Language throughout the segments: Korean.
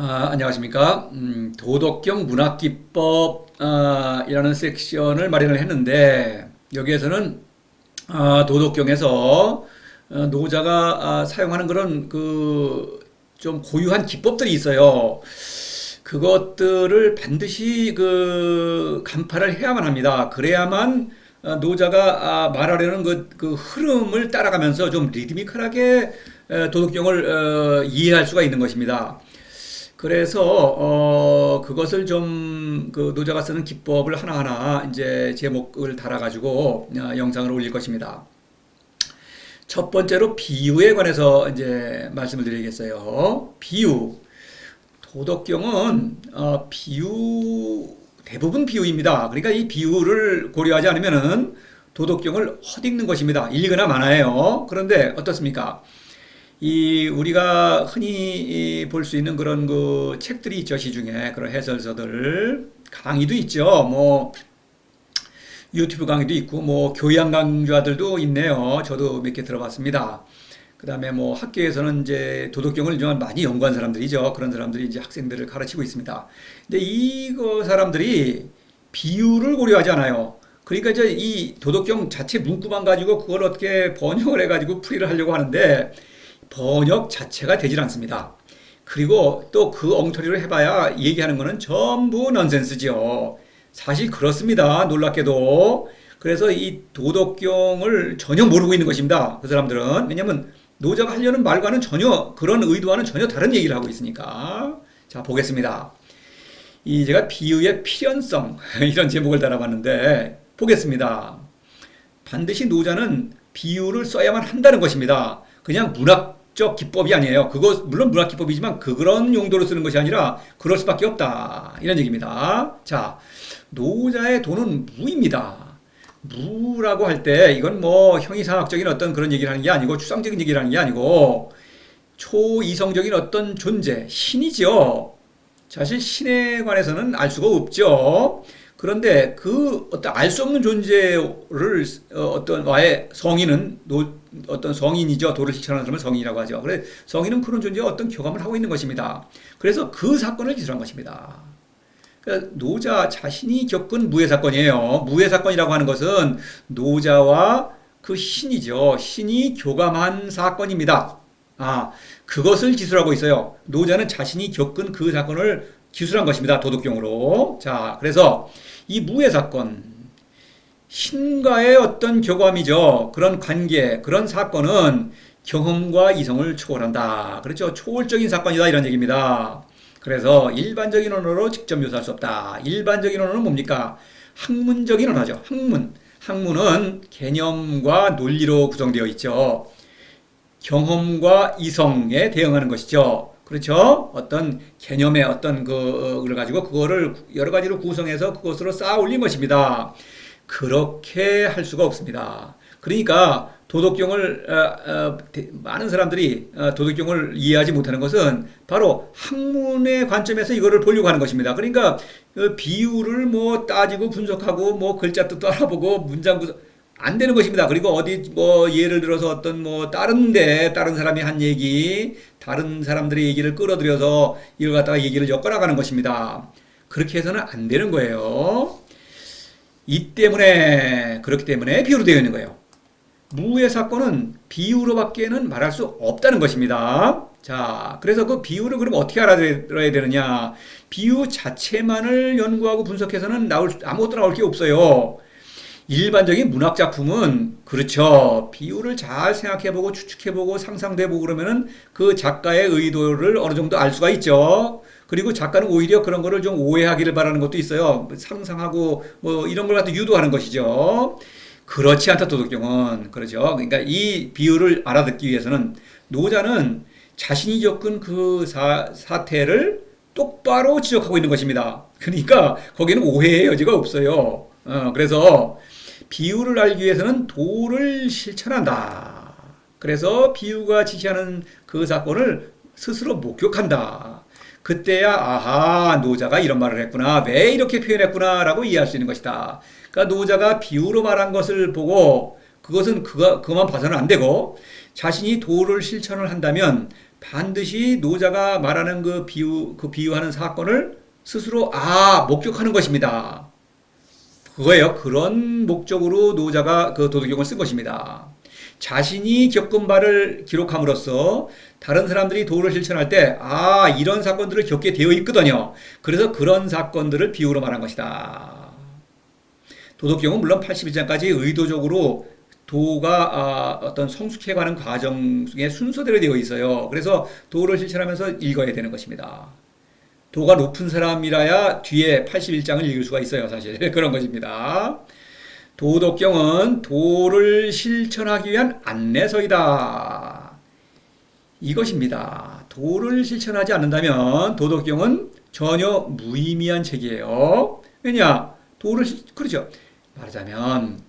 안녕하십니까. 도덕경 문학기법 이라는 섹션을 마련을 했는데 여기에서는 도덕경에서 노자가 사용하는 그런 그 좀 고유한 기법들이 있어요. 그것들을 반드시 그 간파를 해야만 합니다. 그래야만 노자가 말하려는 그 흐름을 따라가면서 좀 리드미컬하게 도덕경을 이해할 수가 있는 것입니다. 그래서 그것을 좀 그 노자가 쓰는 기법을 하나하나 이제 제목을 달아가지고 영상을 올릴 것입니다. 첫 번째로 비유에 관해서 이제 말씀을 드리겠어요. 비유. 도덕경은 비유 대부분 비유입니다. 그러니까 이 비유를 고려하지 않으면은 도덕경을 헛읽는 것입니다. 읽으나 마나예요. 그런데 어떻습니까? 이 우리가 흔히 볼 수 있는 그런 그 책들이 있죠. 시중에 그런 해설서들 강의도 있죠. 뭐 유튜브 강의도 있고 뭐 교양 강좌들도 있네요. 저도 몇 개 들어봤습니다. 그다음에 뭐 학교에서는 이제 도덕경을 정말 많이 연구한 사람들이죠. 그런 사람들이 이제 학생들을 가르치고 있습니다. 근데 이거 사람들이 비유를 고려하지 않아요. 그러니까 이제 이 도덕경 자체 문구만 가지고 그걸 어떻게 번역을 해가지고 풀이를 하려고 하는데 번역 자체가 되질 않습니다. 그리고 또 그 엉터리로 해봐야 얘기하는 거는 전부 넌센스죠. 사실 그렇습니다. 놀랍게도. 그래서 이 도덕경을 전혀 모르고 있는 것입니다. 그 사람들은. 왜냐면 노자가 하려는 말과는 전혀 그런 의도와는 전혀 다른 얘기를 하고 있으니까. 자, 보겠습니다. 이 제가 비유의 필연성 이런 제목을 달아봤는데 보겠습니다. 반드시 노자는 비유를 써야만 한다는 것입니다. 그냥 문학적 기법이 아니에요. 그거 물론 문학 기법이지만 그런 용도로 쓰는 것이 아니라 그럴 수밖에 없다. 이런 얘기입니다. 자, 노자의 도는 무입니다. 무라고 할 때 이건 뭐 형이상학적인 어떤 그런 얘기를 하는 게 아니고 추상적인 얘기를 하는 게 아니고 초이성적인 어떤 존재, 신이죠. 사실 신에 관해서는 알 수가 없죠. 그런데 그 어떤 알 수 없는 존재를 어떤 와의 성인은 어떤 성인이죠. 도를 실천하는 사람을 성인이라고 하죠. 그래 성인은 그런 존재와 어떤 교감을 하고 있는 것입니다. 그래서 그 사건을 기술한 것입니다. 그러니까 노자 자신이 겪은 무해 사건이에요. 무해 사건이라고 하는 것은 노자와 그 신이죠. 신이 교감한 사건입니다. 그것을 기술하고 있어요. 노자는 자신이 겪은 그 사건을 기술한 것입니다. 도덕경으로. 자, 그래서 이 무해 사건, 신과의 어떤 교감이죠. 그런 관계, 그런 사건은 경험과 이성을 초월한다. 그렇죠. 초월적인 사건이다. 이런 얘기입니다. 그래서 일반적인 언어로 직접 묘사할 수 없다. 일반적인 언어는 뭡니까? 학문적인 언어죠. 학문. 학문은 개념과 논리로 구성되어 있죠. 경험과 이성에 대응하는 것이죠. 그렇죠? 어떤 개념의 어떤 그걸 가지고 그거를 여러 가지로 구성해서 그것으로 쌓아 올린 것입니다. 그렇게 할 수가 없습니다. 그러니까 도덕경을 많은 사람들이 도덕경을 이해하지 못하는 것은 바로 학문의 관점에서 이거를 보려고 하는 것입니다. 그러니까 그 비유를 뭐 따지고 분석하고 뭐 글자 뜻도 알아보고 문장 구성 안 되는 것입니다. 그리고 어디 뭐 예를 들어서 어떤 뭐 다른 사람이 한 얘기, 다른 사람들의 얘기를 끌어들여서 이걸 갖다가 얘기를 엮어나가는 것입니다. 그렇게 해서는 안 되는 거예요. 그렇기 때문에 비유로 되어 있는 거예요. 무의 사건은 비유로밖에는 말할 수 없다는 것입니다. 자, 그래서 그 비유를 그럼 어떻게 알아들어야 되느냐? 비유 자체만을 연구하고 분석해서는 아무것도 나올 게 없어요. 일반적인 문학 작품은 그렇죠. 비유를 잘 생각해보고 추측해보고 상상돼보고 그러면은 그 작가의 의도를 어느 정도 알 수가 있죠. 그리고 작가는 오히려 그런 거를 좀 오해하기를 바라는 것도 있어요. 상상하고 뭐 이런 걸 갖다 유도하는 것이죠. 그렇지 않다 도덕경은. 그렇죠. 그러니까 이 비유를 알아듣기 위해서는 노자는 자신이 겪은 그 사태를 똑바로 지적하고 있는 것입니다. 그러니까 거기는 오해의 여지가 없어요. 그래서 비유를 알기 위해서는 도를 실천한다. 그래서 비유가 지시하는 그 사건을 스스로 목격한다. 그때야 아하 노자가 이런 말을 했구나. 왜 이렇게 표현했구나 라고 이해할 수 있는 것이다. 그러니까 노자가 비유로 말한 것을 보고 그것은 그만 봐서는 안 되고 자신이 도를 실천을 한다면 반드시 노자가 말하는 그 비유하는 사건을 스스로 목격하는 것입니다. 그거예요. 그런 목적으로 노자가 그 도덕경을 쓴 것입니다. 자신이 겪은 바를 기록함으로써 다른 사람들이 도를 실천할 때, 이런 사건들을 겪게 되어 있거든요. 그래서 그런 사건들을 비유로 말한 것이다. 도덕경은 물론 81장까지 의도적으로 도가 어떤 성숙해가는 과정 중에 순서대로 되어 있어요. 그래서 도를 실천하면서 읽어야 되는 것입니다. 도가 높은 사람이라야 뒤에 81장을 읽을 수가 있어요, 사실. 그런 것입니다. 도덕경은 도를 실천하기 위한 안내서이다. 이것입니다. 도를 실천하지 않는다면 도덕경은 전혀 무의미한 책이에요. 왜냐? 그렇죠. 말하자면,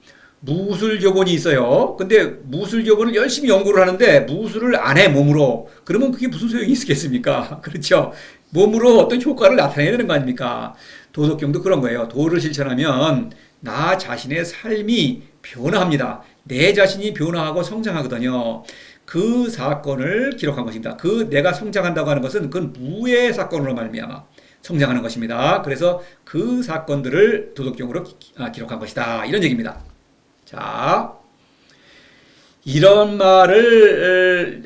무술교본이 있어요. 근데 무술교본을 열심히 연구를 하는데 무술을 안 해, 몸으로. 그러면 그게 무슨 소용이 있겠습니까? 그렇죠. 몸으로 어떤 효과를 나타내야 되는 거 아닙니까? 도덕경도 그런 거예요. 도를 실천하면 나 자신의 삶이 변화합니다. 내 자신이 변화하고 성장하거든요. 그 사건을 기록한 것입니다. 내가 성장한다고 하는 것은 그건 무의 사건으로 말미암아 성장하는 것입니다. 그래서 그 사건들을 도덕경으로 기록한 것이다. 이런 얘기입니다. 자, 이런 말을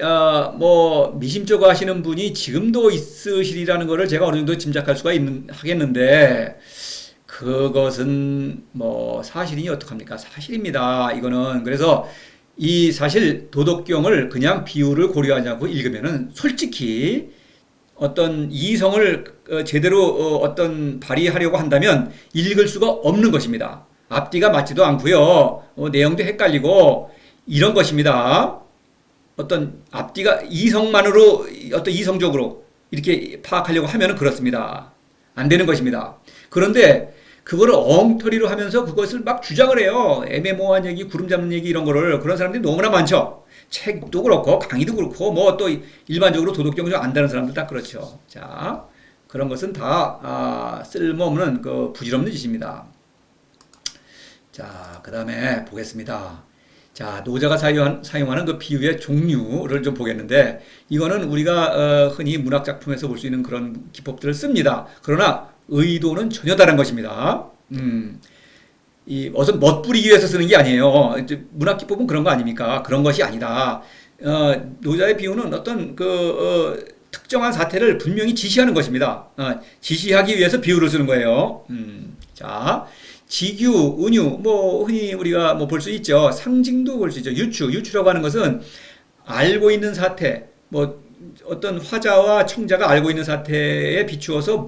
미심쩍어 하시는 분이 지금도 있으시리라는 것을 제가 어느 정도 짐작할 수가 하겠는데, 그것은 사실이니 어떡합니까? 사실입니다. 이거는. 그래서 이 사실 도덕경을 그냥 비유를 고려하지 않고 읽으면은 솔직히 어떤 이성을 제대로 어떤 발휘하려고 한다면 읽을 수가 없는 것입니다. 앞뒤가 맞지도 않고요. 내용도 헷갈리고 이런 것입니다. 어떤 앞뒤가 이성만으로 어떤 이성적으로 이렇게 파악하려고 하면은 그렇습니다. 안 되는 것입니다. 그런데 그거를 엉터리로 하면서 그것을 막 주장을 해요. 애매모호한 얘기, 구름 잡는 얘기 이런 거를. 그런 사람들이 너무나 많죠. 책도 그렇고 강의도 그렇고 또 일반적으로 도덕경 좀 안다는 사람들 다 그렇죠. 자, 그런 것은 다 쓸모없는 그 부질없는 짓입니다. 자, 그 다음에 보겠습니다. 자, 노자가 사용하는 그 비유의 종류를 좀 보겠는데, 이거는 우리가 흔히 문학 작품에서 볼 수 있는 그런 기법들을 씁니다. 그러나 의도는 전혀 다른 것입니다. 어떤 멋부리기 위해서 쓰는 게 아니에요. 문학 기법은 그런 거 아닙니까? 그런 것이 아니라 노자의 비유는 어떤 특정한 사태를 분명히 지시하는 것입니다. 지시하기 위해서 비유를 쓰는 거예요. 자, 직유, 은유, 흔히 우리가 볼 수 있죠. 상징도 볼 수 있죠. 유추라고 하는 것은 알고 있는 사태, 어떤 화자와 청자가 알고 있는 사태에 비추어서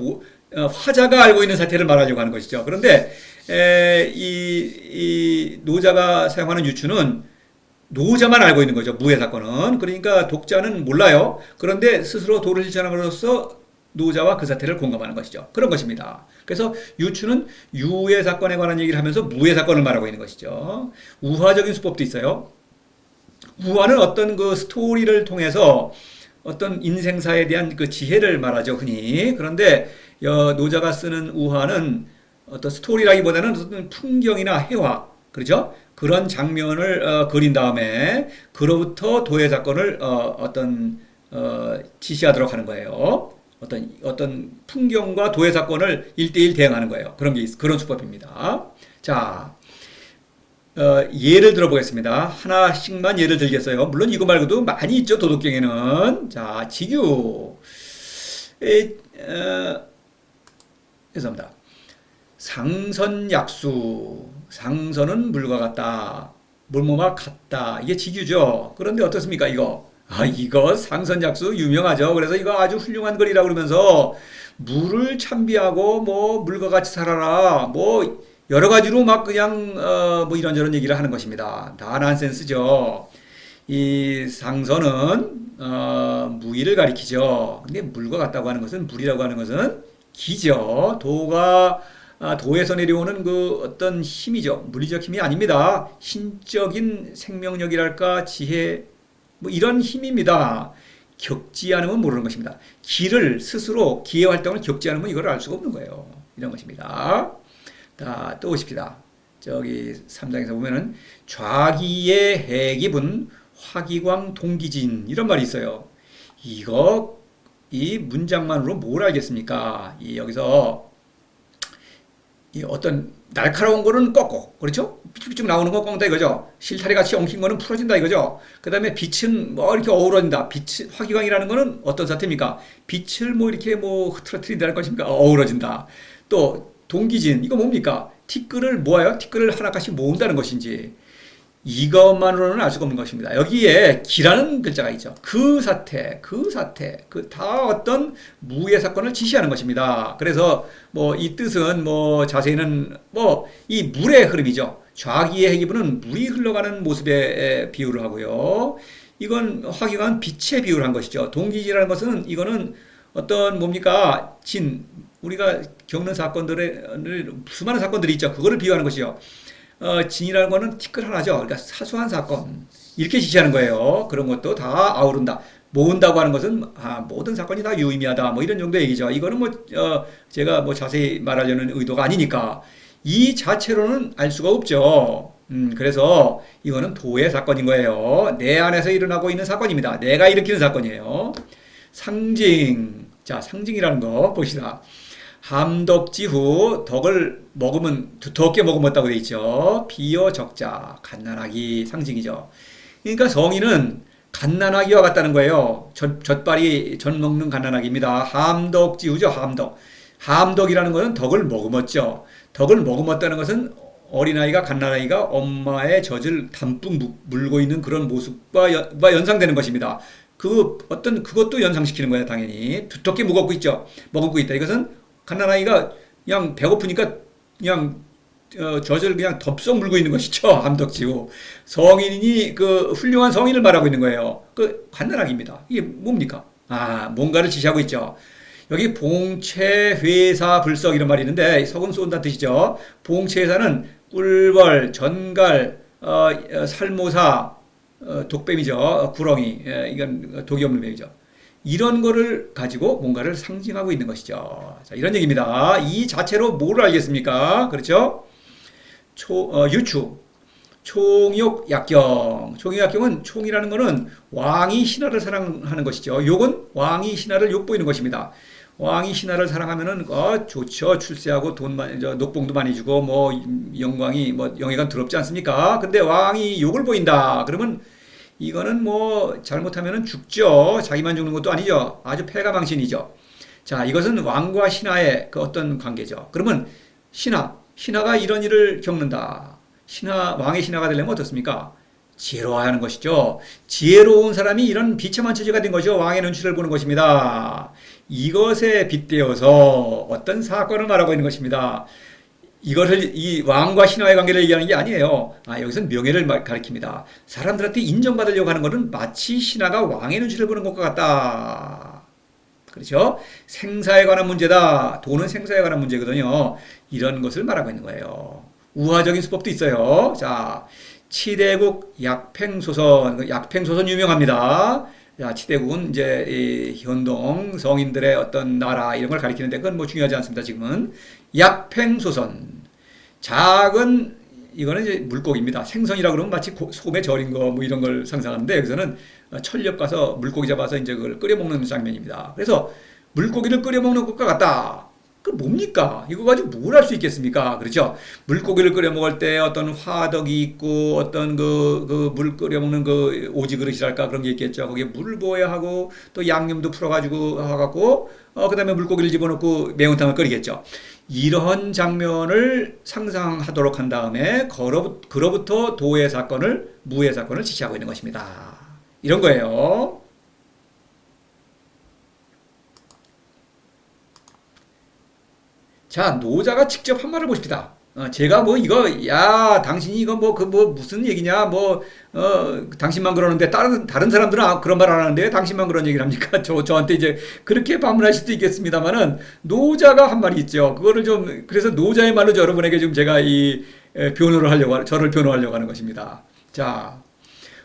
화자가 알고 있는 사태를 말하려고 하는 것이죠. 그런데 이 노자가 사용하는 유추는 노자만 알고 있는 거죠. 무의 사건은. 그러니까 독자는 몰라요. 그런데 스스로 도를 실천함으로써 노자와 그 사태를 공감하는 것이죠. 그런 것입니다. 그래서 유추는 유의 사건에 관한 얘기를 하면서 무의 사건을 말하고 있는 것이죠. 우화적인 수법도 있어요. 우화는 어떤 그 스토리를 통해서 어떤 인생사에 대한 그 지혜를 말하죠, 흔히. 그런데 노자가 쓰는 우화는 어떤 스토리라기보다는 어떤 풍경이나 해화, 그렇죠? 그런 장면을 그린 다음에 그로부터 도의 사건을 지시하도록 하는 거예요. 어떤 풍경과 도의 사건을 1대1 대응하는 거예요. 그런 수법입니다. 자, 예를 들어보겠습니다. 하나씩만 예를 들겠어요. 물론 이거 말고도 많이 있죠, 도덕경에는. 자, 직유. 죄송합니다. 상선약수. 상선은 물과 같다. 물모와 같다. 이게 직유죠. 그런데 어떻습니까, 이거? 이거 상선약수 유명하죠. 그래서 이거 아주 훌륭한 글이라고 그러면서 물을 참비하고 물과 같이 살아라. 여러 가지로 막 그냥 이런저런 얘기를 하는 것입니다. 다 난센스죠. 이 상선은 무의를 가리키죠. 근데 물과 같다고 하는 것은, 물이라고 하는 것은 기죠. 도에서 내려오는 그 어떤 힘이죠. 물리적 힘이 아닙니다. 신적인 생명력이랄까, 지혜, 이런 힘입니다. 겪지 않으면 모르는 것입니다. 기를 스스로, 기의 활동을 겪지 않으면 이걸 알 수가 없는 거예요. 이런 것입니다. 자, 또 보십시다. 저기 3장에서 보면은 좌기의 해기분 화기광 동기진, 이런 말이 있어요. 이거 이 문장만으로 뭘 알겠습니까? 이 여기서 이 어떤 날카로운 거는 꺾고, 그렇죠? 삐죽삐죽 나오는 거 꺾는다 이거죠. 실타래 같이 엉킨 거는 풀어진다 이거죠. 그 다음에 빛은 뭐 이렇게 어우러진다. 빛, 화기광이라는 거는 어떤 사태입니까? 빛을 뭐 이렇게 뭐 흐트러뜨린다는 것입니까? 어우러진다. 또 동기진, 이거 뭡니까? 티끌을 모아요? 티끌을 하나씩 모은다는 것인지. 이것만으로는 알 수가 없는 것입니다. 여기에 기라는 글자가 있죠. 그 사태, 그 다 어떤 무의 사건을 지시하는 것입니다. 그래서 뭐 이 뜻은 뭐 자세히는 뭐 이 물의 흐름이죠. 좌기의 해기부는 물이 흘러가는 모습에 비유를 하고요. 이건 화기관 빛에 비유를 한 것이죠. 동기지라는 것은 이거는 어떤 뭡니까? 우리가 겪는 사건들의 수많은 사건들이 있죠. 그거를 비유하는 것이죠. 진이라는 거는 티끌 하나죠. 그러니까 사소한 사건. 이렇게 지시하는 거예요. 그런 것도 다 아우른다. 모은다고 하는 것은 모든 사건이 다 유의미하다. 뭐 이런 정도의 얘기죠. 이거는 뭐 제가 뭐 자세히 말하려는 의도가 아니니까 이 자체로는 알 수가 없죠. 그래서 이거는 도의 사건인 거예요. 내 안에서 일어나고 있는 사건입니다. 내가 일으키는 사건이에요. 상징. 자, 상징이라는 거 봅시다. 함덕지후 덕을 먹으면 두텁게 먹음었다고 되어 있죠. 비어 적자 갓난아기 상징이죠. 그러니까 성인은 갓난아기와 같다는 거예요. 젖발이 젖 먹는 갓난아기입니다. 함덕지후죠. 함덕이라는 것은 덕을 머금었죠. 덕을 머금었다는 것은 어린아이가 갓난아이가 엄마의 젖을 담뿍 물고 있는 그런 모습과 연상되는 것입니다. 그것도 연상시키는 거예요. 당연히 두텁게 머금고 있죠. 머금고 있다. 이것은 갓난아이가 그냥 배고프니까 그냥 젖을 그냥 덥석 물고 있는 것이죠. 함덕지후. 성인이 그 훌륭한 성인을 말하고 있는 거예요. 그 갓난아기입니다. 이게 뭡니까? 뭔가를 지시하고 있죠. 여기 봉채회사 불석 이런 말이 있는데 석은 쏜다는 뜻이죠. 봉채회사는 꿀벌, 전갈, 살모사, 독뱀이죠. 구렁이, 이건 독이 없는 뱀이죠. 이런 거를 가지고 뭔가를 상징하고 있는 것이죠. 자, 이런 얘기입니다. 이 자체로 뭘 알겠습니까? 그렇죠? 유추. 총욕 약경. 총욕 약경은 총이라는 거는 왕이 신하를 사랑하는 것이죠. 욕은 왕이 신하를 욕보이는 것입니다. 왕이 신하를 사랑하면은 좋죠. 출세하고 녹봉도 많이 주고 뭐 영광이 뭐 영예가 더럽지 않습니까? 근데 왕이 욕을 보인다. 그러면 이거는 뭐 잘못하면 죽죠. 자기만 죽는 것도 아니죠. 아주 패가망신이죠. 자, 이것은 왕과 신하의 그 어떤 관계죠. 그러면 신하가 이런 일을 겪는다. 왕의 신하가 되려면 어떻습니까? 지혜로워야 하는 것이죠. 지혜로운 사람이 이런 비참한 처지가 된 거죠. 왕의 눈치를 보는 것입니다. 이것에 빗대어서 어떤 사건을 말하고 있는 것입니다. 이것을 이 왕과 신하의 관계를 얘기하는 게 아니에요. 여기서는 명예를 가리킵니다. 사람들한테 인정받으려고 하는 것은 마치 신하가 왕의 눈치를 보는 것과 같다. 그렇죠? 생사에 관한 문제다. 돈은 생사에 관한 문제거든요. 이런 것을 말하고 있는 거예요. 우화적인 수법도 있어요. 자, 치대국 약팽소선. 약팽소선 유명합니다. 자, 치대국은 이제 이 현동 성인들의 어떤 나라 이런 걸 가리키는데 그건 뭐 중요하지 않습니다. 지금은 약팽소선. 이거는 이제 물고기입니다. 생선이라 그러면 마치 소금에 절인 거 뭐 이런 걸 상상하는데 여기서는 철렵 가서 물고기 잡아서 이제 그걸 끓여 먹는 장면입니다. 그래서 물고기를 끓여 먹는 것과 같다. 그 뭡니까? 이거 가지고 뭘 할 수 있겠습니까? 그렇죠? 물고기를 끓여 먹을 때 어떤 화덕이 있고 어떤 그 물 끓여 먹는 그 오지 그릇이랄까 그런 게 있겠죠. 거기에 물을 부어야 하고 또 양념도 풀어가지고 하고 그다음에 물고기를 집어넣고 매운탕을 끓이겠죠. 이런 장면을 상상하도록 한 다음에 그로부터 무의 사건을 지시하고 있는 것입니다. 이런 거예요. 자, 노자가 직접 한 말을 보십시다. 제가 뭐 당신이 이거 무슨 얘기냐, 당신만 그러는데 다른 사람들은 그런 말 안 하는데 당신만 그런 얘기를 합니까? 저한테 이제 그렇게 반문하실 수도 있겠습니다만은 노자가 한 말이 있죠. 그래서 노자의 말로 여러분에게 지금 제가 저를 변호하려고 하는 것입니다. 자,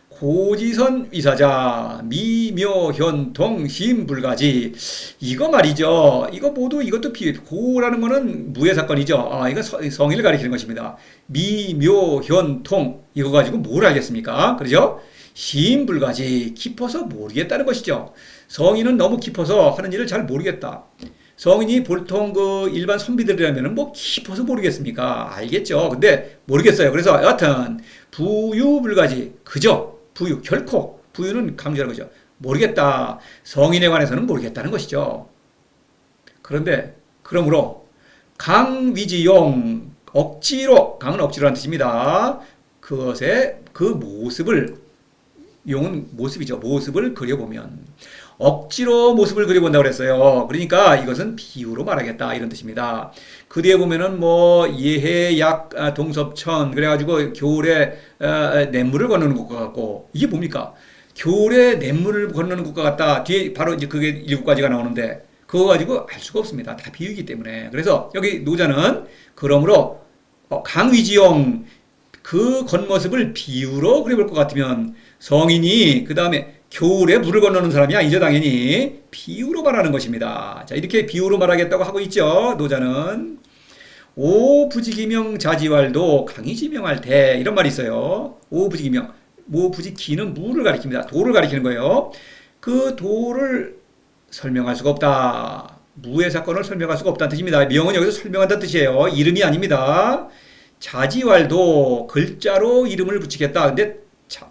고지선 위사자 미묘현통 심불가지 이거 말이죠. 이것도 고라는 거는 무의 사건이죠. 이거 성의를 가리키는 것입니다. 미묘현통 이거 가지고 뭘 알겠습니까? 그렇죠? 심불가지 깊어서 모르겠다는 것이죠. 성인은 너무 깊어서 하는 일을 잘 모르겠다. 성인이 보통 그 일반 선비들이라면 뭐 깊어서 모르겠습니까? 알겠죠. 근데 모르겠어요. 그래서 여하튼 부유불가지. 그저 부유 결코 부유는 강조하는 거죠. 모르겠다. 성인에 관해서는 모르겠다는 것이죠. 그런데 그러므로 강위지용 억지로 강은 억지로라는 뜻입니다. 그것의 그 모습을 용은 모습이죠. 모습을 그려보면 억지로 모습을 그려본다고 그랬어요. 그러니까 이것은 비유로 말하겠다 이런 뜻입니다. 그 뒤에 보면은 뭐 예해 약 동섭천 그래가지고 겨울에 냇물을 건너는 것과 같고 이게 뭡니까? 겨울에 냇물을 건너는 것과 같다. 뒤에 바로 이제 그게 7가지가 나오는데 그거 가지고 알 수가 없습니다. 다 비유이기 때문에. 그래서 여기 노자는 그러므로 강위지용 그 겉모습을 비유로 그려볼 것 같으면 성인이 그 다음에 겨울에 물을 건너는 사람이 아니죠. 당연히 비유로 말하는 것입니다. 자, 이렇게 비유로 말하겠다고 하고 있죠. 노자는 오부지기명 자지왈도 강이지명할 때 이런 말이 있어요. 오부지기명 모부지기는 무를 가리킵니다. 도를 가리키는 거예요. 그 도를 설명할 수가 없다. 무의 사건을 설명할 수가 없다는 뜻입니다. 명은 여기서 설명한다는 뜻이에요. 이름이 아닙니다. 자지왈도 글자로 이름을 붙이겠다. 근데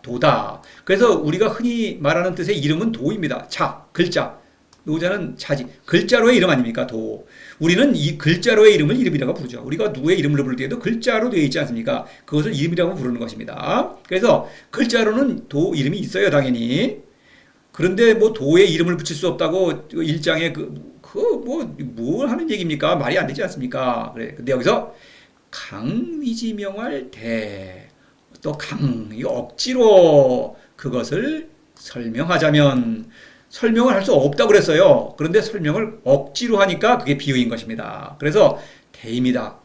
도다. 그래서 우리가 흔히 말하는 뜻의 이름은 도입니다. 글자. 노자는 자지. 글자로의 이름 아닙니까? 도. 우리는 이 글자로의 이름을 이름이라고 부르죠. 우리가 누구의 이름을 부를 때에도 글자로 되어 있지 않습니까? 그것을 이름이라고 부르는 것입니다. 그래서 글자로는 도 이름이 있어요, 당연히. 그런데 뭐 도에 이름을 붙일 수 없다고 일장에 뭘 하는 얘기입니까? 말이 안 되지 않습니까? 그래. 근데 여기서 강위지명할 대. 또 이거 억지로 그것을 설명하자면 설명을 할 수 없다고 그랬어요. 그런데 설명을 억지로 하니까 그게 비유인 것입니다. 그래서 대입니다.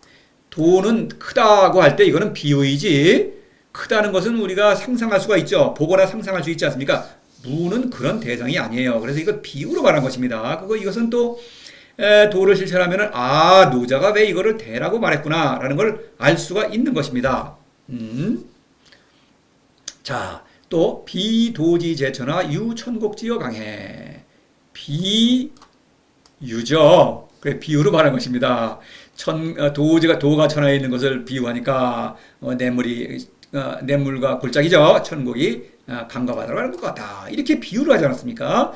도는 크다고 할 때 이거는 비유이지 크다는 것은 우리가 상상할 수가 있죠. 보거나 상상할 수 있지 않습니까? 무는 그런 대상이 아니에요. 그래서 이거 비유로 말한 것입니다. 이것은 또 도를 실천하면은 노자가 왜 이거를 대라고 말했구나 라는 걸 알 수가 있는 것입니다. 자, 또 비도지제천하 유천곡지여 강해. 비유죠. 그래 비유로 말한 것입니다. 도가 천하에 있는 것을 비유하니까 냇물과 골짜기죠. 천곡이 강과 바다로 가는 것 같다. 이렇게 비유를 하지 않았습니까?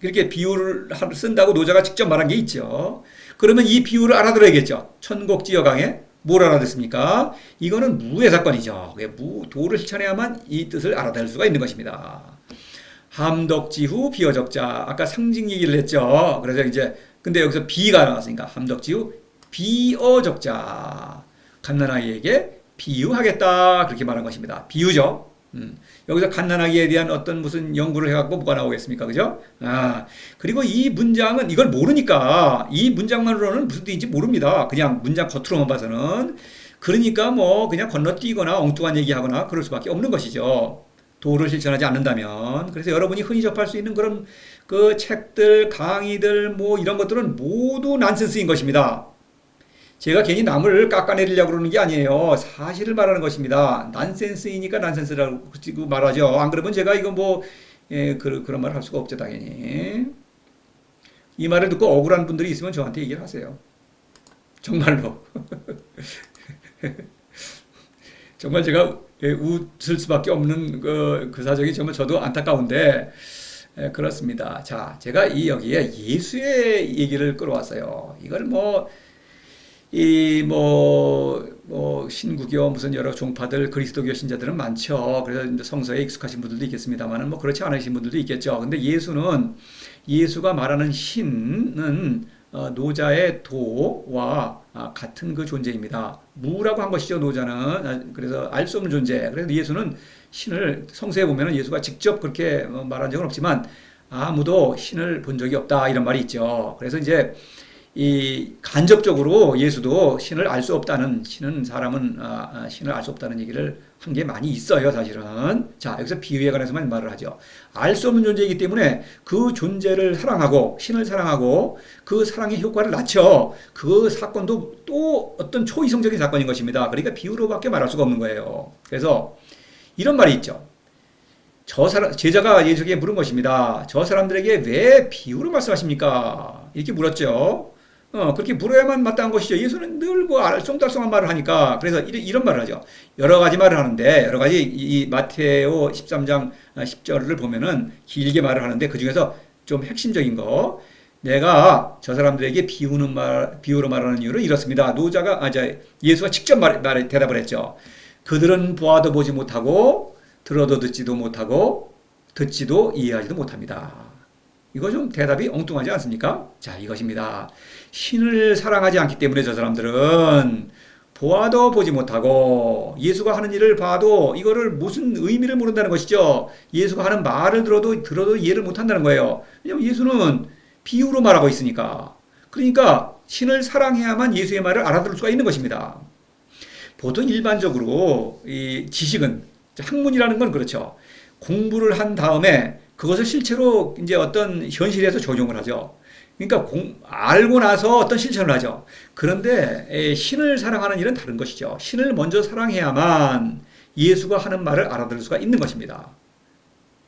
그렇게 비유를 쓴다고 노자가 직접 말한 게 있죠. 그러면 이 비유를 알아들어야겠죠. 천곡지여 강해. 뭘 알아듣습니까? 이거는 무의 사건이죠. 도를 실천해야만 이 뜻을 알아들 수가 있는 것입니다. 함덕지후 비어적자. 아까 상징 얘기를 했죠. 그래서 이제 근데 여기서 비가 나왔으니까 함덕지후 비어적자. 갓난아기에게 비유하겠다. 그렇게 말한 것입니다. 비유죠. 여기서 갓난아기에 대한 어떤 무슨 연구를 해갖고 뭐가 나오겠습니까? 그죠? 그리고 이 문장은 이걸 모르니까 이 문장만으로는 무슨 뜻인지 모릅니다. 그냥 문장 겉으로만 봐서는. 그러니까 뭐 그냥 건너뛰거나 엉뚱한 얘기하거나 그럴 수밖에 없는 것이죠. 도를 실천하지 않는다면. 그래서 여러분이 흔히 접할 수 있는 그런 그 책들, 강의들 뭐 이런 것들은 모두 난센스인 것입니다. 제가 괜히 남을 깎아내리려고 그러는 게 아니에요. 사실을 말하는 것입니다. 난센스이니까 난센스라고 말하죠. 안 그러면 제가 이거 그런 말 할 수가 없죠, 당연히. 이 말을 듣고 억울한 분들이 있으면 저한테 얘기를 하세요. 정말로. 정말 제가 웃을 수밖에 없는 그 사정이 정말 저도 안타까운데, 그렇습니다. 자, 제가 여기에 예수의 얘기를 끌어왔어요. 이걸 신구교 무슨 여러 종파들 그리스도교 신자들은 많죠. 그래서 이제 성서에 익숙하신 분들도 있겠습니다만 그렇지 않으신 분들도 있겠죠. 근데 예수가 말하는 신은 노자의 도와 같은 그 존재입니다. 무라고 한 것이죠, 노자는. 그래서 알 수 없는 존재. 그래서 예수는 신을 성서에 보면은 예수가 직접 그렇게 말한 적은 없지만 아무도 신을 본 적이 없다 이런 말이 있죠. 그래서 이제 이 간접적으로 예수도 신을 알 수 없다는 사람은 신을 알 수 없다는 얘기를 한 게 많이 있어요, 사실은. 자, 여기서 비유에 관해서만 말을 하죠. 알 수 없는 존재이기 때문에 그 존재를 사랑하고 신을 사랑하고 그 사랑의 효과를 낮춰 그 사건도 또 어떤 초이성적인 사건인 것입니다. 그러니까 비유로밖에 말할 수가 없는 거예요. 그래서 이런 말이 있죠. 제자가 예수에게 물은 것입니다. 저 사람들에게 왜 비유로 말씀하십니까? 이렇게 물었죠. 그렇게 물어야만 마땅한 것이죠. 예수는 늘 그 알쏭달쏭한 말을 하니까. 그래서 이런 말을 하죠. 여러 가지 말을 하는데, 여러 가지 이 마테오 13장 10절을 보면은 길게 말을 하는데, 그 중에서 좀 핵심적인 거, 내가 저 사람들에게 비유로 말하는 이유는 이렇습니다. 예수가 직접 대답을 했죠. 그들은 보아도 보지 못하고, 들어도 듣지도 못하고, 듣지도 이해하지도 못합니다. 이거 좀 대답이 엉뚱하지 않습니까? 자, 이것입니다. 신을 사랑하지 않기 때문에 저 사람들은 보아도 보지 못하고 예수가 하는 일을 봐도 이거를 무슨 의미를 모른다는 것이죠. 예수가 하는 말을 들어도 이해를 못한다는 거예요. 왜냐하면 예수는 비유로 말하고 있으니까. 그러니까 신을 사랑해야만 예수의 말을 알아들을 수가 있는 것입니다. 보통 일반적으로 이 지식은, 학문이라는 건 그렇죠. 공부를 한 다음에 그것을 실제로 이제 어떤 현실에서 적용을 하죠. 그러니까 알고 나서 어떤 실천을 하죠. 그런데 신을 사랑하는 일은 다른 것이죠. 신을 먼저 사랑해야만 예수가 하는 말을 알아들을 수가 있는 것입니다.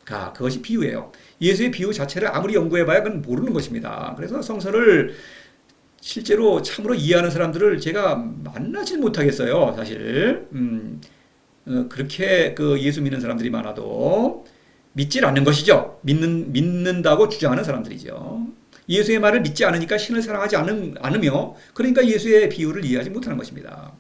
그것이 비유예요. 예수의 비유 자체를 아무리 연구해봐야 그건 모르는 것입니다. 그래서 성서를 실제로 참으로 이해하는 사람들을 제가 만나질 못하겠어요, 사실. 그렇게 그 예수 믿는 사람들이 많아도 믿질 않는 것이죠. 믿는다고 주장하는 사람들이죠. 예수의 말을 믿지 않으니까 신을 사랑하지 않으며, 그러니까 예수의 비유를 이해하지 못하는 것입니다.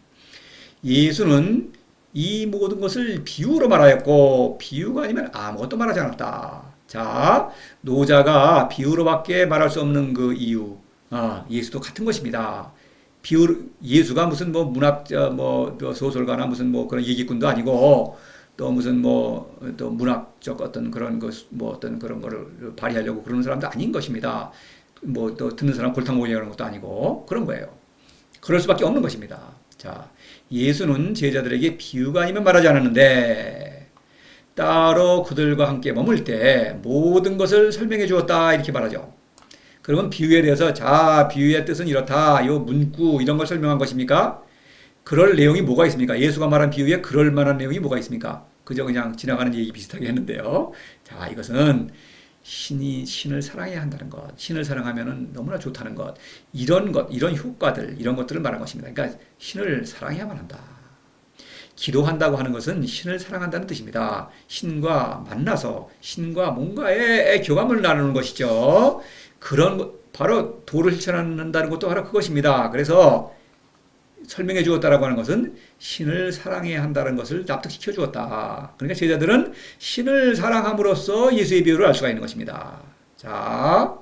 예수는 이 모든 것을 비유로 말하였고, 비유가 아니면 아무것도 말하지 않았다. 자, 노자가 비유로밖에 말할 수 없는 그 이유, 예수도 같은 것입니다. 예수가 무슨 뭐 문학자, 소설가나 무슨 뭐 그런 얘기꾼도 아니고, 또 무슨 또 문학적 어떤 그런 어떤 그런 거를 발휘하려고 그러는 사람도 아닌 것입니다. 또 듣는 사람 골탕 먹으려는 것도 아니고 그런 거예요. 그럴 수밖에 없는 것입니다. 자, 예수는 제자들에게 비유가 아니면 말하지 않았는데, 따로 그들과 함께 머물 때 모든 것을 설명해 주었다, 이렇게 말하죠. 그러면 비유에 대해서, 비유의 뜻은 이렇다, 요 문구 이런 걸 설명한 것입니까? 그럴 내용이 뭐가 있습니까? 예수가 말한 비유에 그럴 만한 내용이 뭐가 있습니까? 그저 그냥 지나가는 얘기 비슷하게 했는데요. 자, 이것은 신을 사랑해야 한다는 것, 신을 사랑하면은 너무나 좋다는 것, 이런 효과들, 이런 것들을 말한 것입니다. 그러니까 신을 사랑해야만 한다. 기도한다고 하는 것은 신을 사랑한다는 뜻입니다. 신과 만나서 신과 뭔가의 교감을 나누는 것이죠. 바로 도를 실천한다는 것도 바로 그것입니다. 그래서 설명해 주었다라고 하는 것은 신을 사랑해야 한다는 것을 납득시켜 주었다. 그러니까 제자들은 신을 사랑함으로써 예수의 비유를 알 수가 있는 것입니다. 자,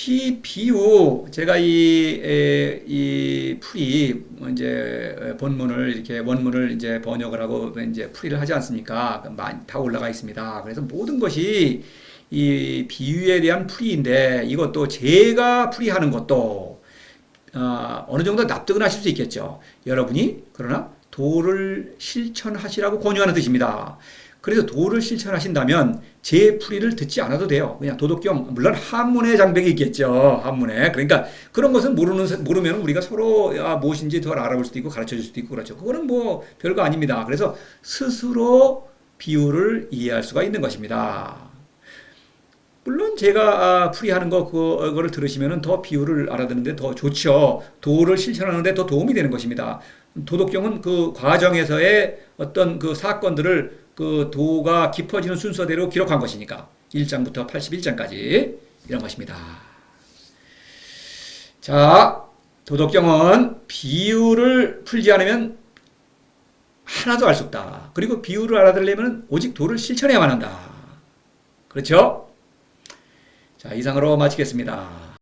이 비유, 제가 이 풀이 이제 원문을 이제 번역을 하고 이제 풀이를 하지 않습니까? 다 올라가 있습니다. 그래서 모든 것이 이 비유에 대한 풀이인데, 이것도 제가 풀이하는 것도 어느 정도 납득은 하실 수 있겠죠. 여러분이 그러나 도를 실천하시라고 권유하는 뜻입니다. 그래서 도를 실천하신다면 제 풀이를 듣지 않아도 돼요. 그냥 도덕경, 물론 한문의 장벽이 있겠죠. 한문에. 그러니까 그런 것은 모르면 우리가 서로 무엇인지 더 알아볼 수도 있고 가르쳐 줄 수도 있고 그렇죠. 그거는 뭐 별거 아닙니다. 그래서 스스로 비유를 이해할 수가 있는 것입니다. 물론 제가 풀이하는 그거를 들으시면 더 비유를 알아듣는데 더 좋죠. 도를 실천하는데 더 도움이 되는 것입니다. 도덕경은 그 과정에서의 어떤 그 사건들을 그 도가 깊어지는 순서대로 기록한 것이니까 1장부터 81장까지 이런 것입니다. 자, 도덕경은 비유를 풀지 않으면 하나도 알 수 없다. 그리고 비유를 알아들려면 오직 도를 실천해야만 한다. 그렇죠? 자, 이상으로 마치겠습니다.